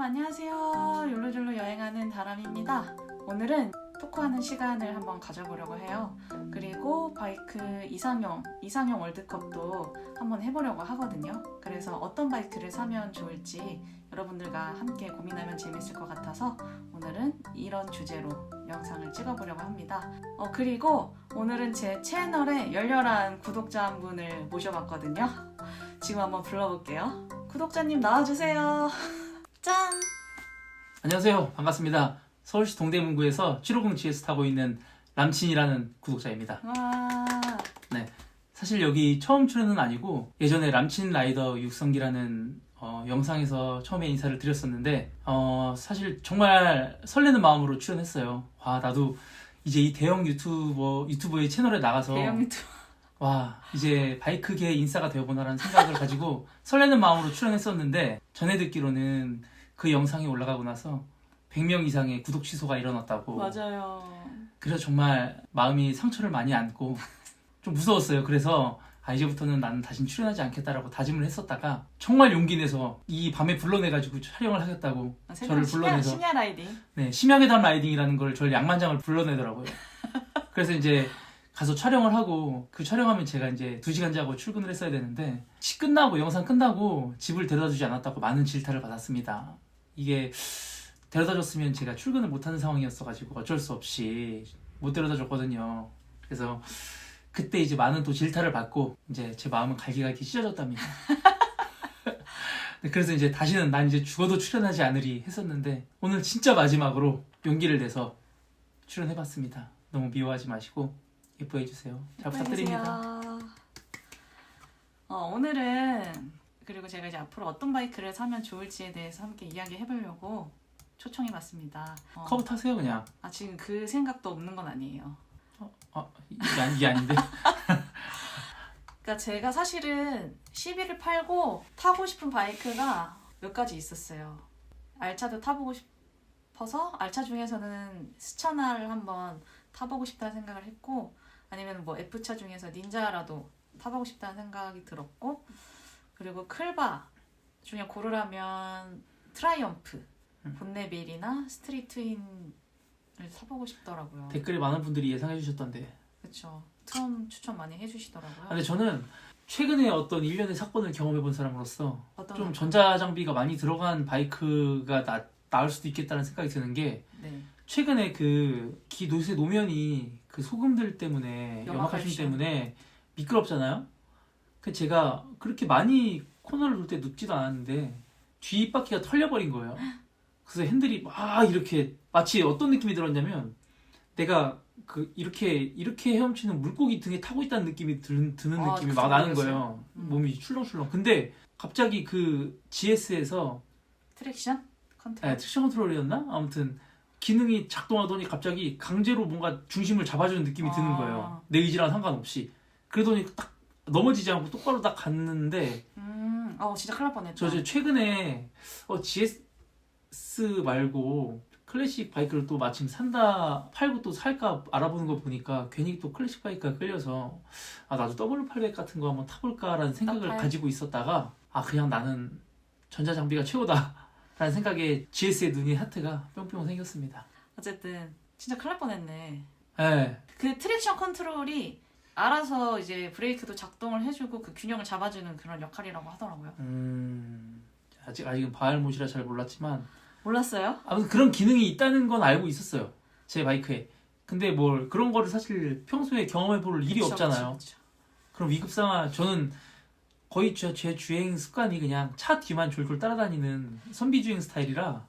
안녕하세요. 욜로졸로 여행하는 다람입니다. 오늘은 토크하는 시간을 한번 가져보려고 해요. 그리고 바이크 이상형 월드컵도 한번 해보려고 하거든요. 그래서 어떤 바이크를 사면 좋을지 여러분들과 함께 고민하면 재밌을 것 같아서 오늘은 이런 주제로 영상을 찍어보려고 합니다. 그리고 오늘은 제 채널에 열렬한 구독자 한 분을 모셔봤거든요. 지금 한번 불러볼게요. 구독자님 나와주세요. 짠! 안녕하세요. 반갑습니다. 서울시 동대문구에서 750GS 타고 있는 람친이라는 구독자입니다. 와. 네, 사실 여기 처음 출연은 아니고 예전에 람친 라이더 육성기라는 영상에서 처음에 인사를 드렸었는데 사실 정말 설레는 마음으로 출연했어요. 와, 나도 이제 이 대형 유튜버의 채널에 나가서 대형 유튜버. 와, 이제 바이크계 인싸가 되어보나라는 생각을 가지고 설레는 마음으로 출연했었는데 전해 듣기로는 그 영상이 올라가고 나서 100명 이상의 구독 취소가 일어났다고. 맞아요. 그래서 정말 마음이 상처를 많이 안고 좀 무서웠어요. 그래서 이제부터는 나는 다신 출연하지 않겠다라고 다짐을 했었다가 정말 용기 내서 이 밤에 불러내가지고 촬영을 하겠다고 저를 불러내서 심야 라이딩. 네, 심야괴담 라이딩이라는 걸 저를 양만장을 불러내더라고요. 그래서 이제 가서 촬영을 하고 그 촬영하면 제가 이제 2시간 자고 출근을 했어야 되는데 영상 끝나고 집을 데려다주지 않았다고 많은 질타를 받았습니다. 이게 데려다줬으면 제가 출근을 못하는 상황이었어가지고 어쩔 수 없이 못 데려다줬거든요. 그래서 그때 이제 많은 또 질타를 받고 이제 제 마음은 갈기갈기 찢어졌답니다. 그래서 이제 다시는 난 이제 죽어도 출연하지 않으리 했었는데 오늘 진짜 마지막으로 용기를 내서 출연해봤습니다. 너무 미워하지 마시고 예뻐해주세요. 잘 부탁드립니다. 오늘은 그리고 제가 이제 앞으로 어떤 바이크를 사면 좋을지에 대해서 함께 이야기해보려고 초청해봤습니다. 커브 타세요 그냥. 지금 그 생각도 없는 건 아니에요. 이게 아닌데. 그러니까 제가 사실은 CB를 팔고 타고 싶은 바이크가 몇 가지 있었어요. 알차도 타보고 싶어서 알차 중에서는 스차나를 한번 타보고 싶다는 생각을 했고 아니면 뭐 F차 중에서 닌자라도 타보고 싶다는 생각이 들었고 그리고 클바 중에 고르라면 트라이엄프, 본네빌이나 스트리트 트윈을 타보고 싶더라고요. 댓글에 많은 분들이 예상해 주셨던데. 그렇죠. 트럼 추천 많이 해주시더라고요. 근데 저는 최근에 어떤 일련의 사건을 경험해 본 사람으로서 좀 사건? 전자장비가 많이 들어간 바이크가 나을 수도 있겠다는 생각이 드는 게 네. 최근에 그 요새 노면이 그 소금들 때문에 염화칼슘 때문에 미끄럽잖아요. 그 제가 그렇게 많이 코너를 돌 때 눕지도 않았는데 뒷바퀴가 털려버린 거예요. 그래서 핸들이 막 이렇게 마치 어떤 느낌이 들었냐면 내가 이렇게 헤엄치는 물고기 등에 타고 있다는 느낌이 드는 느낌이 막 나는 거예요. 몸이 출렁출렁. 근데 갑자기 그 GS에서 트랙션? 컨트롤? 네, 트랙션 컨트롤이었나? 아무튼 기능이 작동하더니 갑자기 강제로 뭔가 중심을 잡아주는 느낌이 드는 거예요. 내 의지랑 상관없이. 그러더니 딱 넘어지지 않고 똑바로 딱 갔는데 진짜 큰일 날 뻔했다. 저 최근에 GS 말고 클래식 바이크를 또 마침 팔고 또 살까 알아보는 거 보니까 괜히 또 클래식 바이크가 끌려서 나도 W800 같은 거 한번 타볼까라는 생각을 가지고 있었다가 그냥 나는 전자장비가 최고다 라는 생각에 GS의 눈이 하트가 뿅뿅 생겼습니다. 어쨌든 진짜 큰일 날 뻔했네. 네. 그 트랙션 컨트롤이 알아서 이제 브레이크도 작동을 해주고 그 균형을 잡아주는 그런 역할이라고 하더라고요. 아직은 바알못이라 잘 몰랐지만 몰랐어요? 아무튼 그런 기능이 있다는 건 알고 있었어요. 제 바이크에. 근데 뭘 그런 거를 사실 평소에 경험해 볼 일이 없잖아요. 그쵸. 그럼 위급상황 저는 거의 제 주행 습관이 그냥 차 뒤만 졸졸 따라다니는 선비주행 스타일이라.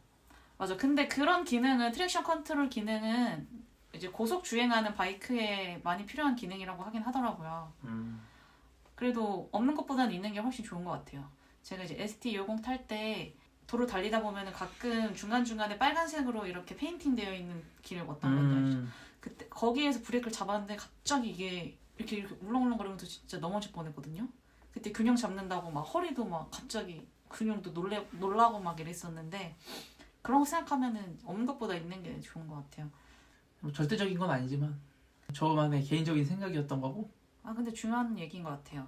맞아. 근데 그런 기능은 트랙션 컨트롤 기능은 이제 고속 주행하는 바이크에 많이 필요한 기능이라고 하긴 하더라고요. 그래도 없는 것보다는 있는 게 훨씬 좋은 것 같아요. 제가 이제 ST60 탈 때 도로 달리다 보면 가끔 중간중간에 빨간색으로 이렇게 페인팅 되어 있는 길을 어떤 건지 알죠? 그때 거기에서 브레이크를 잡았는데 갑자기 이게 이렇게 울렁울렁거리면서 진짜 넘어질 뻔했거든요. 그때 균형 잡는다고 막 허리도 막 갑자기 근육도 놀라고 막 이랬었는데 그런 거 생각하면은 없는 것보다 있는 게 좋은 것 같아요. 절대적인 건 아니지만 저만의 개인적인 생각이었던 거고. 근데 중요한 얘기인 것 같아요.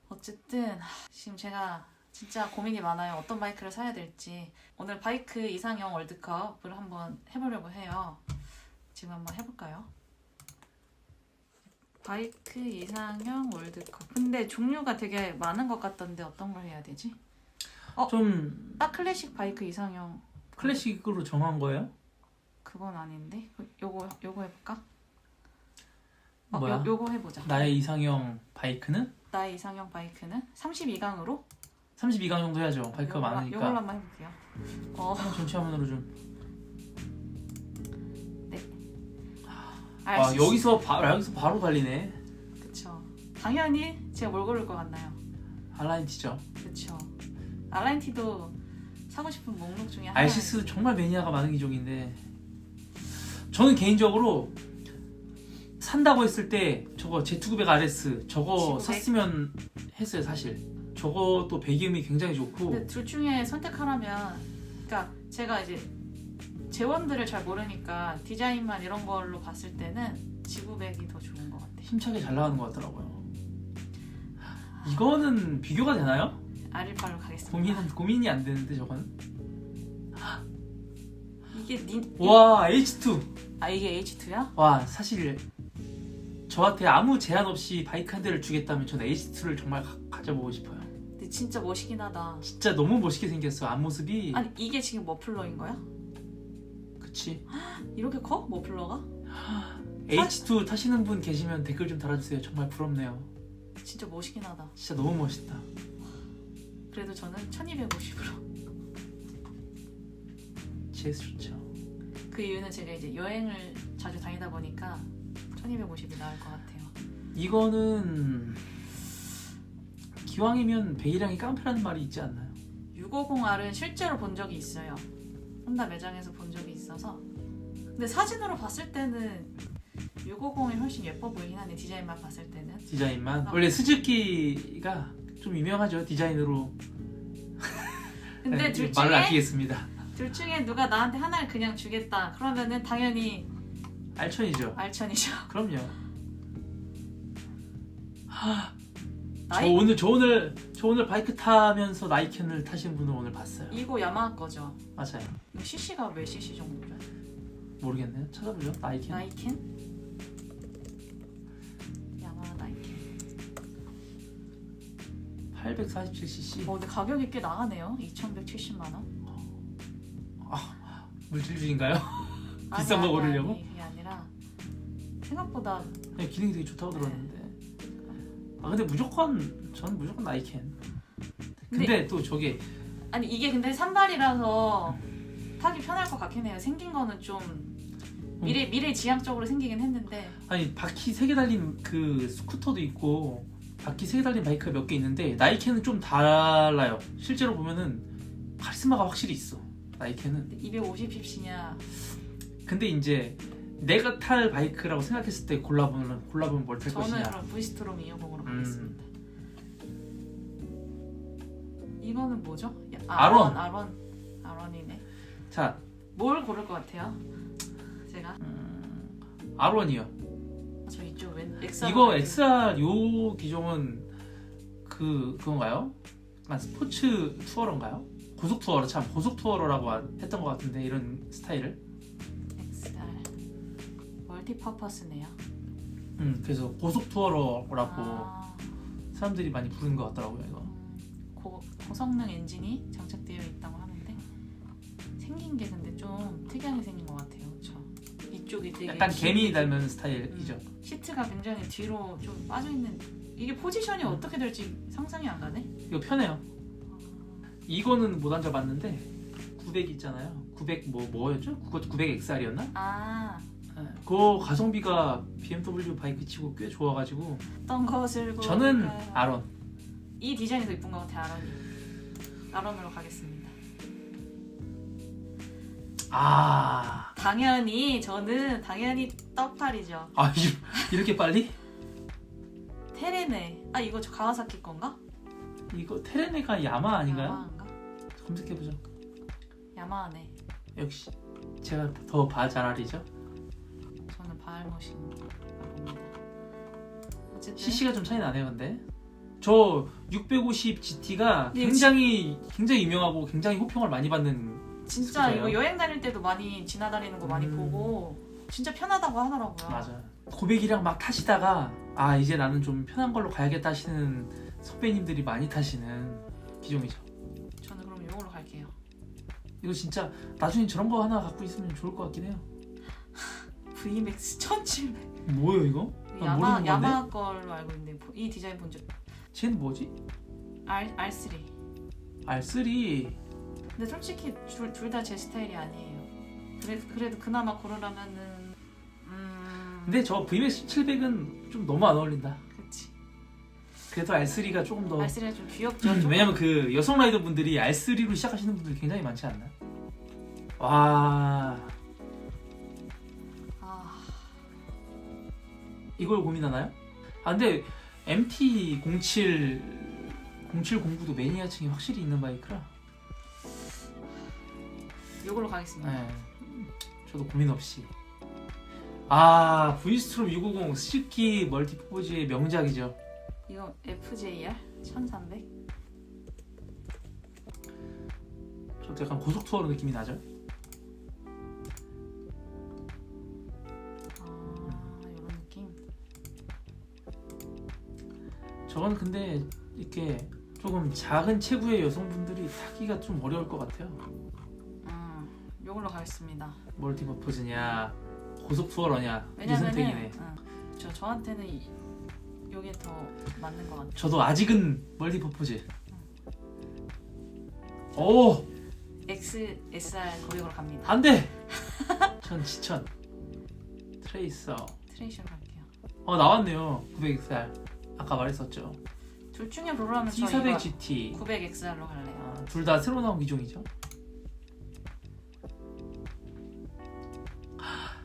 어쨌든 지금 제가 진짜 고민이 많아요. 어떤 바이크를 사야 될지. 오늘 바이크 이상형 월드컵을 한번 해보려고 해요. 지금 한번 해볼까요? 바이크 이상형 월드컵. 근데 종류가 되게 많은 것 같던데 어떤 걸 해야 되지? 좀 딱 클래식 바이크 이상형. 클래식으로 정한 거예요? 그건 아닌데. 요거 해볼까? 뭐야? 요거 해보자. 나의 이상형 바이크는? 나의 이상형 바이크는 32강으로 32강 정도 해야죠. 바이크가 많으니까. 요걸로 한번 해볼게요. 전체 화면으로 좀. 알수 있- 여기서 바로 달리네. 그쵸. 당연히 제가 뭘 고를 것 같나요? 알라인티죠. 그쵸. 알라인티도 사고 싶은 목록 중에 하나. 알시스 정말 매니아가 많은 기종인데 저는 개인적으로 산다고 했을 때 저거 Z900 RS 저거 Z900? 샀으면 했어요. 사실 저것도 배기음이 굉장히 좋고. 근데 둘 중에 선택하라면, 그러니까 제가 이제 재원들을 잘 모르니까 디자인만 이런 걸로 봤을 때는 G900이 더 좋은 것 같아요. 힘차게 잘 나가는 것 같더라고요. 이거는 비교가 되나요? R18로 가겠습니다. 고민이 안 되는데 저건. 이게 와 H2. 이게 H2야? 와 사실 저한테 아무 제한 없이 바이크 한 대를 주겠다면 저는 H2를 정말 가져보고 싶어요. 근데 진짜 멋있긴 하다. 진짜 너무 멋있게 생겼어. 앞모습이. 아니 이게 지금 머플러인 거야? 그치. 이렇게 커? 머플러가? H2 타시는 분 계시면 댓글 좀 달아주세요. 정말 부럽네요. 진짜 멋있긴 하다. 진짜 너무 멋있다. 그래도 저는 1250으로. GS 좋죠. 그 이유는 제가 이제 여행을 자주 다니다 보니까 1250이 나을 것 같아요. 이거는 기왕이면 배기량이 깡패라는 말이 있지 않나요? 650R은 실제로 본 적이 있어요. 혼다 매장에서 본 적이 있어서. 근데 사진으로 봤을 때는 650이 훨씬 예뻐 보이긴 하네. 디자인만 봤을 때는. 디자인만. 원래 스즈키가 좀 유명하죠. 디자인으로. 근데 네, 둘 말을 중에 아끼겠습니다. 둘 중에 누가 나한테 하나를 그냥 주겠다. 그러면은 당연히 알천이죠. 알천이죠. 그럼요. 나이 저 오늘 바이크 타면서 나이켄을 타신 분을 오늘 봤어요. 이거 야마하 거죠. 맞아요. 이거 CC가 몇 cc 정도죠? 모르겠네요. 찾아보죠. 나이켄. 나이켄? 야마하 나이켄. 847cc. 근데 가격이 꽤 나가네요. 2,170만 원. 물질주의인가요? 비싼 거 고르려고? 아니, 그게 아니라 생각보다 그냥 기능이 되게 좋다고 들었는데. 근데 저는 무조건 나이켄. 근데 또 저게 아니 이게 근데 산발이라서 타기 편할 것 같긴 해요. 생긴 거는 좀 미래 지향적으로 생기긴 했는데. 아니 바퀴 3개 달린 그 스쿠터도 있고 바퀴 3개 달린 바이크가 몇 개 있는데 나이켄은 좀 달라요. 실제로 보면은 카리스마가 확실히 있어. 나이켄은. 250cc냐? 근데 이제 내가 탈 바이크라고 생각했을 때 골라보면 뭘 탈 저는 것이냐. 그럼 V스트롬 250으로 가겠습니다. 이거는 뭐죠? 아론이네. 자, 뭘 고를 것 같아요? 제가 R1이요. 저 이쪽 XR. 이거 XR 요 기종은 그건가요? 스포츠 투어러인가요? 고속 투어러. 참 고속 투어러라고 했던 것 같은데 이런 스타일을. XR 멀티퍼퍼스네요. 그래서 고속 투어러라고 사람들이 많이 부르는 것 같더라고요. 이거. 고성능 엔진이 장착되어 있다고 하는데 생긴 게 근데 좀 특이하게 생긴 것 같아요. 그렇죠? 이쪽이 되게 약간 개미 닮은 스타일이죠. 시트가 굉장히 뒤로 좀 빠져 있는. 이게 포지션이 어떻게 될지 상상이 안 가네. 이거 편해요. 이거는 못 앉아봤는데 900 있잖아요. 900 뭐였죠? 그것도 900XR이었나? 그 가성비가 BMW 바이크 치고 꽤 좋아가지고 어떤 것을 저는 고를까요? R1. 이 디자인이 더 이쁜 것 같아요. R1으로 가겠습니다. 저는 당연히 떡팔이죠. 이렇게 빨리? 테레네. 이거 저 가와사키 건가? 이거 테레네가 야마 아닌가요? 야마한가? 검색해보죠. 야마하네. 역시 제가 더 잘 알이죠. 저는 바알못인 봅니다. 어쨌든 CC가 좀 차이 나네요. 근데 저 650 GT가 예, 굉장히 유명하고 굉장히 호평을 많이 받는 진짜 스쿠터예요. 이거 여행 다닐 때도 많이 지나다니는 거 많이 보고 진짜 편하다고 하더라고요. 맞아. 고백이랑 막 타시다가 아 이제 나는 좀 편한 걸로 가야겠다 하시는 선배님들이 많이 타시는 기종이죠. 저는 그럼 이걸로 갈게요. 이거 진짜 나중에 저런 거 하나 갖고 있으면 좋을 것 같긴 해요. VMAX 1700. 뭐예요 이거? 난 모르는 건데. 야마 걸로 알고 있는데 이 디자인 본 적 쟤는 뭐지? R3. R3. 근데 솔직히 둘 다 제 스타일이 아니에요. 그래도 그나마 고르라면은 근데 저 VMAX 700은 좀 너무 안 어울린다. 그치. 그래도 R3가 조금 더 R3가 좀 귀엽죠. 좀. 왜냐면 그 여성 라이더 분들이 R3로 시작하시는 분들 굉장히 많지 않나? 와 아, 이걸 고민하나요? 아 근데 MT-07 0709도 매니아층이 확실히 있는 바이크라 이걸로 가겠습니다. 네, 저도 고민 없이 V스트롬 650 스즈키 멀티퍼포즈의 명작이죠. 이거 FJR 1300. 저도 약간 고속투어로 느낌이 나죠? 이런 느낌. 저건 근데 이렇게 조금 작은 체구의 여성분들이 타기가 좀 어려울 것 같아요. 이걸로 가겠습니다. 멀티퍼포즈냐 고속투어러냐 이 왜냐면은 선택이네. 저한테는 이게 더 맞는 것 같아요. 저도 아직은 멀티퍼포즈. 오 XSR 고객으로 갑니다. 안돼. 전 지천 트레이서. 트레이션 갈게요. 나왔네요. 900XR 아까 말했었죠. 둘 중에 고르라면 저 T400 이거 GT 900XR로 갈래요. 둘 다 새로 나온 기종이죠.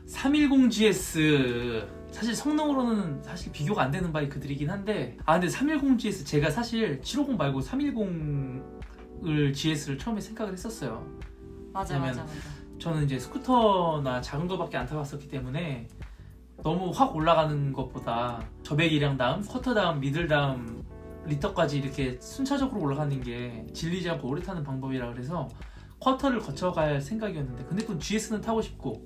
310GS 사실 성능으로는 사실 비교가 안 되는 바이크들이긴 한데 근데 310GS 제가 사실 750 말고 310을 GS를 처음에 생각을 했었어요. 맞아. 저는 이제 스쿠터나 작은 거밖에 안 타봤었기 때문에 너무 확 올라가는 것보다 저배기량 다음, 쿼터 다음, 미들 다음, 리터까지 이렇게 순차적으로 올라가는 게 질리지 않고 오래 타는 방법이라 그래서 쿼터를 거쳐갈 생각이었는데 근데 또 GS는 타고 싶고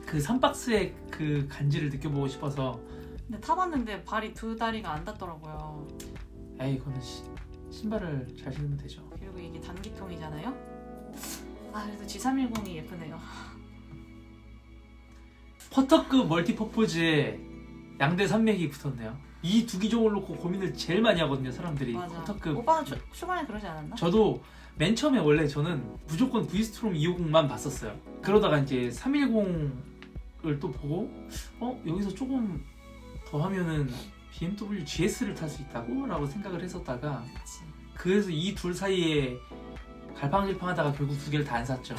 그 3박스의 그 간지를 느껴보고 싶어서 근데 타봤는데 발이 두 다리가 안 닿더라고요. 에이 그거는 신발을 잘 신으면 되죠. 그리고 이게 단기통이잖아요. 그래도 G310이 예쁘네요. 퍼터급 멀티퍼포즈에 양대 산맥이 붙었네요. 이 두 기종을 놓고 고민을 제일 많이 하거든요 사람들이. 맞아. 퍼터급. 오빠는 초반에 그러지 않았나? 저도 맨 처음에 원래 저는 무조건 V스트롬 250만 봤었어요. 그러다가 이제 310을 또 보고 여기서 조금 더 하면은 BMW GS를 탈 수 있다고? 라고 생각을 했었다가 그치. 그래서 이 둘 사이에 갈팡질팡하다가 결국 두 개를 다 안 샀죠.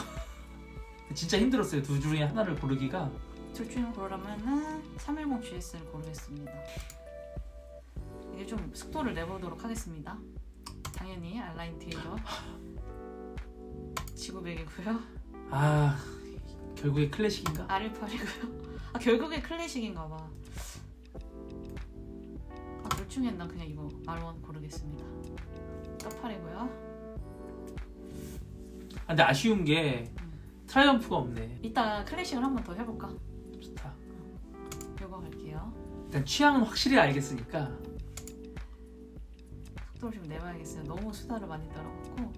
진짜 힘들었어요. 두 중에 하나를 고르기가. 둘 중에 고르라면은 310 GS를 고르겠습니다. 이제 좀 속도를 내보도록 하겠습니다. 당연히 알라인 테일러 G900이고요. 결국에 클래식인가? R18이고요. 결국에 클래식인가봐. 둘 중엔 난 그냥 이거 R1 고르겠습니다. R8이고요. 근데 아쉬운 게 트라이엄프가 없네. 이따 클래식을 한 번 더 해볼까? 좋다. 이거 갈게요. 일단 취향은 확실히 알겠으니까. 속도를 좀 내봐야겠어요. 너무 수다를 많이 떨어갖고.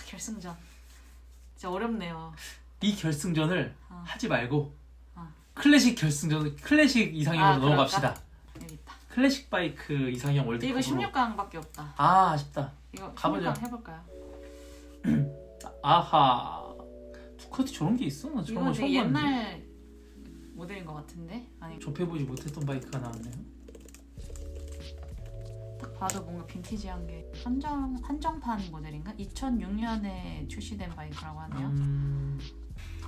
결승전. 진짜 어렵네요. 이 결승전을 하지 말고 클래식 이상형으로 그럴까? 넘어갑시다. 여기 있다. 클래식 바이크 이상형 월드컵으로. 이거 16강밖에 없다. 아쉽다. 이거 가보죠. 16강 해볼까요? 아하. 두카티 저런 게 있어? 나 저런 이거 거 처음 되게 봤는데. 옛날 모델인 것 같은데? 아니 접해보지 못했던 바이크가 나왔네요. 딱 봐도 뭔가 빈티지한 게 한정판 모델인가? 2006년에 출시된 바이크라고 하네요.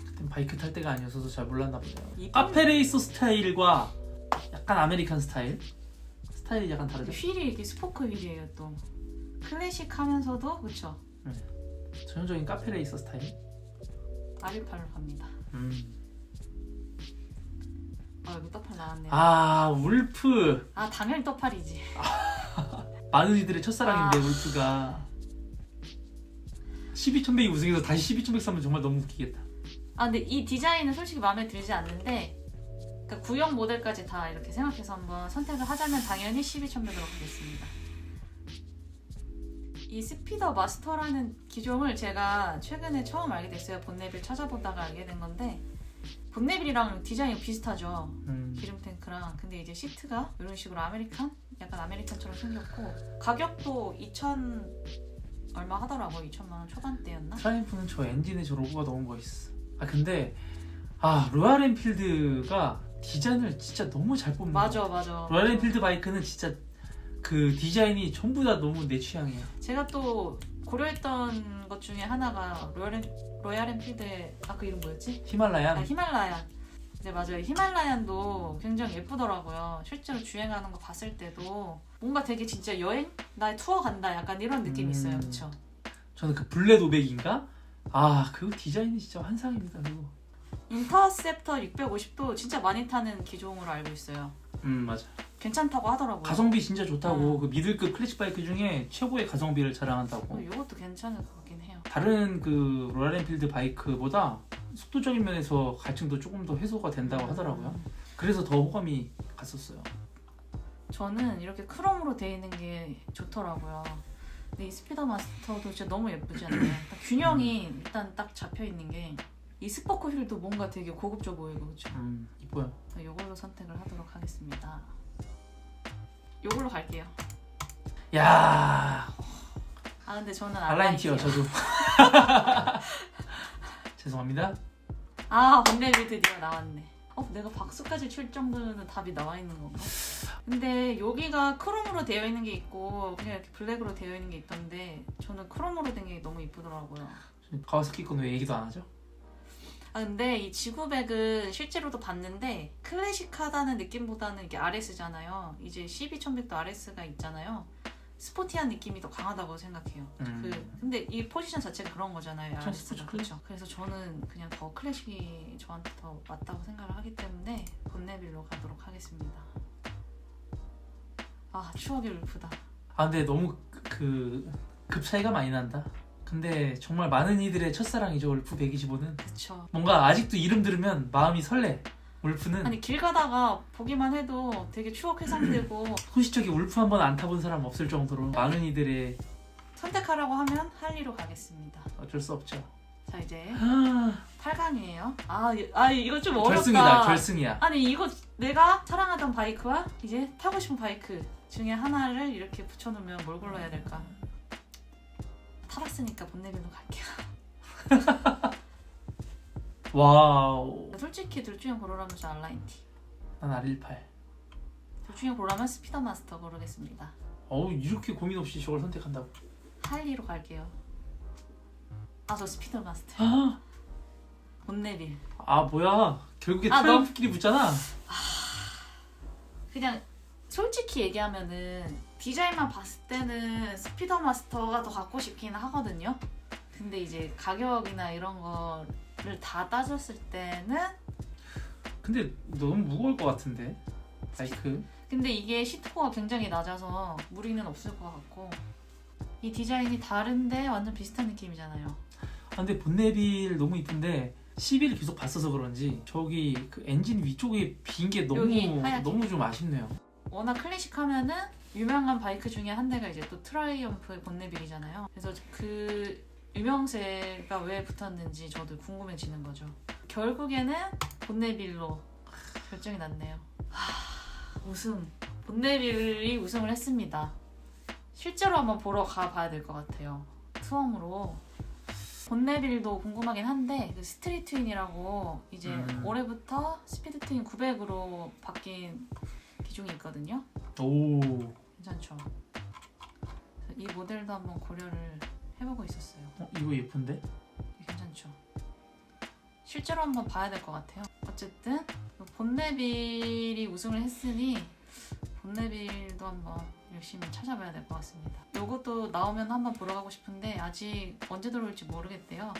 그땐 바이크 탈 때가 아니어서 잘 몰랐나 보네요. 이 카페레이서 스타일과 약간 아메리칸 스타일이 약간 다르죠? 휠이 이렇게 스포크 휠이에요 또. 클래식하면서도 그쵸? 전형적인 카페레이서 스타일. R18로 갑니다. 여기 떠팔 나왔네요. 아 울프. 당연히 떠팔이지. 많은 이들의 첫사랑인데 울프가 12100이 우승해서 다시 12100 사면 정말 너무 웃기겠다. 근데 이 디자인은 솔직히 마음에 들지 않는데 그러니까 구형 모델까지 다 이렇게 생각해서 한번 선택을 하자면 당연히 12100으로 가겠습니다. 이 스피더 마스터라는 기종을 제가 최근에 처음 알게 됐어요. 본네빌 찾아보다가 알게 된 건데 본네빌이랑 디자인이 비슷하죠. 기름 탱크랑. 근데 이제 시트가 이런 식으로 약간 아메리칸처럼 생겼고 가격도 2,000 얼마 하더라고요. 2,000만 원 초반대였나? 트라이음프는 저 엔진에 저 로고가 너무 멋있어. 근데 로얄 엔필드가 디자인을 진짜 너무 잘 뽑는 거 같아. 맞아. 로얄 엔필드 바이크는 진짜 그 디자인이 전부 다 너무 내 취향이야. 제가 또 고려했던 것 중에 하나가 로얄 엔필드의 그 이름 뭐였지? 히말라얀. 히말라얀. 네 맞아요. 히말라얀도 굉장히 예쁘더라고요. 실제로 주행하는 거 봤을 때도 뭔가 되게 진짜 여행? 나 투어 간다 약간 이런 느낌이 있어요. 그쵸? 저는 그 블랙 500인가? 그 디자인이 진짜 환상입니다. 그거. 인터셉터 650도 진짜 많이 타는 기종으로 알고 있어요. 맞아. 괜찮다고 하더라고요. 가성비 진짜 좋다고. 그 미들급 클래식 바이크 중에 최고의 가성비를 자랑한다고. 이것도 괜찮을 것 같긴 해요. 다른 그 로얄 엔필드 바이크보다 속도적인 면에서 갈증도 조금 더 해소가 된다고 하더라고요. 그래서 더 호감이 갔었어요. 저는 이렇게 크롬으로 되어 있는 게 좋더라고요. 근데 이 스피더 마스터도 진짜 너무 예쁘지 않나요? 딱 균형이 일단 딱 잡혀 있는 게 이 스포크 휠도 뭔가 되게 고급져 보이고 그렇죠? 이뻐요. 이걸로 선택을 하도록 하겠습니다. 이걸로 갈게요. 야. 근데 저는 알라인티어 저도. 죄송합니다. 본네빌 드디어 나왔네. 내가 박수까지 칠 정도는 답이 나와 있는 건가? 근데 여기가 크롬으로 되어 있는 게 있고 그냥 이렇게 블랙으로 되어 있는 게 있던데 저는 크롬으로 된 게 너무 이쁘더라고요. 가와사키 건 왜 얘기도 안 하죠? 근데 이 지구백은 실제로도 봤는데 클래식하다는 느낌보다는 이게 RS잖아요. 이제 12100도 RS가 있잖아요. 스포티한 느낌이 더 강하다고 생각해요. 근데 이 포지션 자체가 그런 거잖아요. RS가. 그렇죠. 그래서 저는 그냥 더 클래식이 저한테 더 맞다고 생각을 하기 때문에 본네빌로 가도록 하겠습니다. 추억의 울프다. 근데 너무 급 차이가 많이 난다. 근데 정말 많은 이들의 첫사랑이죠. 울프 125는. 그쵸. 뭔가 아직도 이름 들으면 마음이 설레. 울프는 길 가다가 보기만 해도 되게 추억 회상되고 소시적이 울프 한번 안 타본 사람 없을 정도로 많은 이들의 선택하라고 하면 할리로 가겠습니다. 어쩔 수 없죠. 자 이제 8강이에요. 이거 좀 어렵다. 결승이다. 결승이야. 이거 내가 사랑하던 바이크와 이제 타고 싶은 바이크 중에 하나를 이렇게 붙여놓으면 뭘 골라야 될까? 타봤으니까 본네빌로 갈게요. 와우. 솔직히 둘 중에 고르라면 저 알라인티. 난 R18. 둘 중에 고르라면 스피더 마스터 고르겠습니다. 이렇게 고민 없이 저걸 선택한다고. 할리로 갈게요. 저 스피더 마스터. 본네빌. 뭐야. 결국에 트라이음프끼리 붙잖아. 그냥 솔직히 얘기하면은 디자인만 봤을 때는 스피더 마스터가 더 갖고 싶긴 하거든요. 근데 이제 가격이나 이런 거를 다 따졌을 때는 근데 너무 무거울 것 같은데 바이크. 근데 이게 시트코가 굉장히 낮아서 무리는 없을 것 같고 이 디자인이 다른데 완전 비슷한 느낌이잖아요. 근데 본네빌 너무 이쁜데 11을 계속 봤어서 그런지 저기 그 엔진 위쪽에 빈 게 너무 좀 아쉽네요. 워낙 클래식하면은 유명한 바이크 중에 한 대가 이제 또 트라이엄프의 본네빌이잖아요. 그래서 그 유명세가 왜 붙었는지 저도 궁금해지는 거죠. 결국에는 본네빌로 결정이 났네요. 우승. 본네빌이 우승을 했습니다. 실제로 한번 보러 가봐야 될 것 같아요. 투어으로. 본네빌도 궁금하긴 한데 그 스트리트 트윈이라고 이제 올해부터 스피드 트윈 900으로 바뀐 기종이 있거든요. 오. 괜찮죠? 이 모델도 한번 고려를 해보고 있었어요. 이거 예쁜데? 괜찮죠? 실제로 한번 봐야 될 것 같아요. 어쨌든 본네빌이 우승을 했으니 본네빌도 한번 열심히 찾아봐야 될 것 같습니다. 요것도 나오면 한번 보러 가고 싶은데 아직 언제 들어올지 모르겠대요.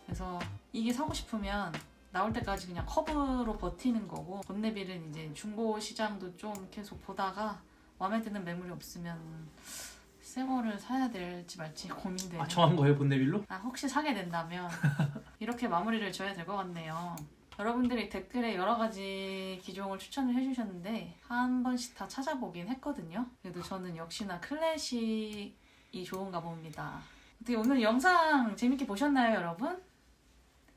그래서 이게 사고 싶으면 나올 때까지 그냥 커브로 버티는 거고, 본네빌은 이제 중고 시장도 좀 계속 보다가 마음에 드는 매물이 없으면 새 거를 사야 될지 말지 고민되는. 아, 정한 거예요, 본네빌로? 혹시 사게 된다면 이렇게 마무리를 져야 될 것 같네요. 여러분들이 댓글에 여러 가지 기종을 추천을 해주셨는데 한 번씩 다 찾아보긴 했거든요. 그래도 저는 역시나 클래식이 좋은가 봅니다. 어떻게 오늘 영상 재밌게 보셨나요, 여러분?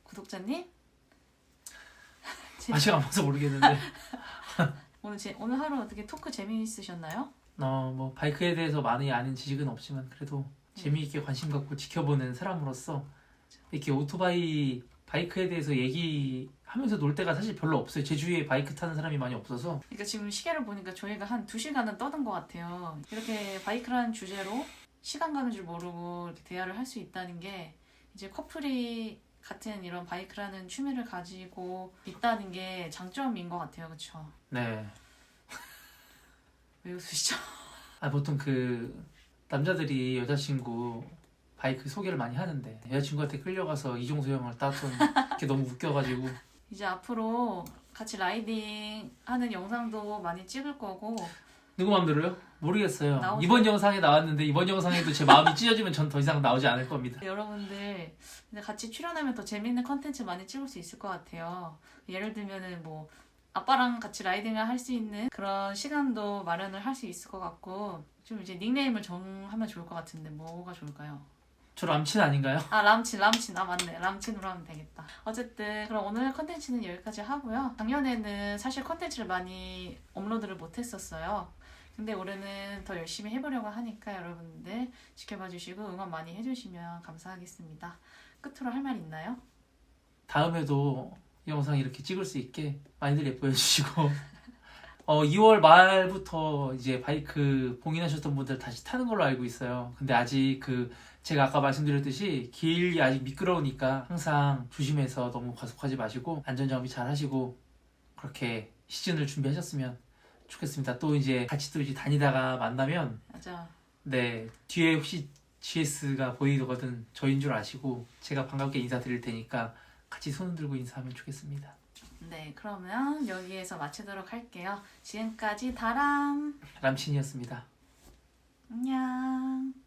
구독자님? 아직 안 봐서 모르겠는데. 오늘 하루 어떻게 토크 재미있으셨나요? 뭐 바이크에 대해서 많이 아는 지식은 없지만 그래도 재미있게 관심 갖고 지켜보는 사람으로서 이렇게 오토바이 바이크에 대해서 얘기하면서 놀 때가 사실 별로 없어요. 제 주위에 바이크 타는 사람이 많이 없어서. 그러니까 지금 시계를 보니까 저희가 한 2시간은 떠든 것 같아요. 이렇게 바이크라는 주제로 시간 가는 줄 모르고 이렇게 대화를 할 수 있다는 게 이제 커플이 같은 이런 바이크라는 취미를 가지고 있다는 게 장점인 것 같아요. 그렇죠? 네. 왜 웃으시죠? 보통 그 남자들이 여자친구 바이크 소개를 많이 하는데 여자친구한테 끌려가서 이종소 형을 따던 게 너무 웃겨가지고. 이제 앞으로 같이 라이딩 하는 영상도 많이 찍을 거고. 누구 맘대로요? 모르겠어요. 나오세요. 이번 영상에 나왔는데 이번 영상에도 제 마음이 찢어지면 전 더 이상 나오지 않을 겁니다. 여러분들 근데 같이 출연하면 더 재밌는 컨텐츠 많이 찍을 수 있을 것 같아요. 예를 들면은 뭐 아빠랑 같이 라이딩을 할 수 있는 그런 시간도 마련을 할 수 있을 것 같고, 좀 이제 닉네임을 정하면 좋을 것 같은데 뭐가 좋을까요? 저 람친 아닌가요? 람친. 맞네. 람친으로 하면 되겠다. 어쨌든 그럼 오늘 컨텐츠는 여기까지 하고요. 작년에는 사실 컨텐츠를 많이 업로드를 못했었어요. 근데 올해는 더 열심히 해보려고 하니까 여러분들 지켜봐 주시고 응원 많이 해주시면 감사하겠습니다. 끝으로 할 말 있나요? 다음에도 영상 이렇게 찍을 수 있게 많이들 예뻐해 주시고 2월 말부터 이제 바이크 봉인하셨던 분들 다시 타는 걸로 알고 있어요. 근데 아직 제가 아까 말씀드렸듯이 길이 아직 미끄러우니까 항상 조심해서 너무 과속하지 마시고 안전장비 잘 하시고 그렇게 시즌을 준비하셨으면 좋겠습니다. 또 이제 같이 또 이제 다니다가 만나면 맞아. 네, 뒤에 혹시 GS가 보이거든 저인 줄 아시고 제가 반갑게 인사드릴 테니까 같이 손 들고 인사하면 좋겠습니다. 네, 그러면 여기에서 마치도록 할게요. 지금까지 람친이었습니다. 람친이었습니다. 안녕.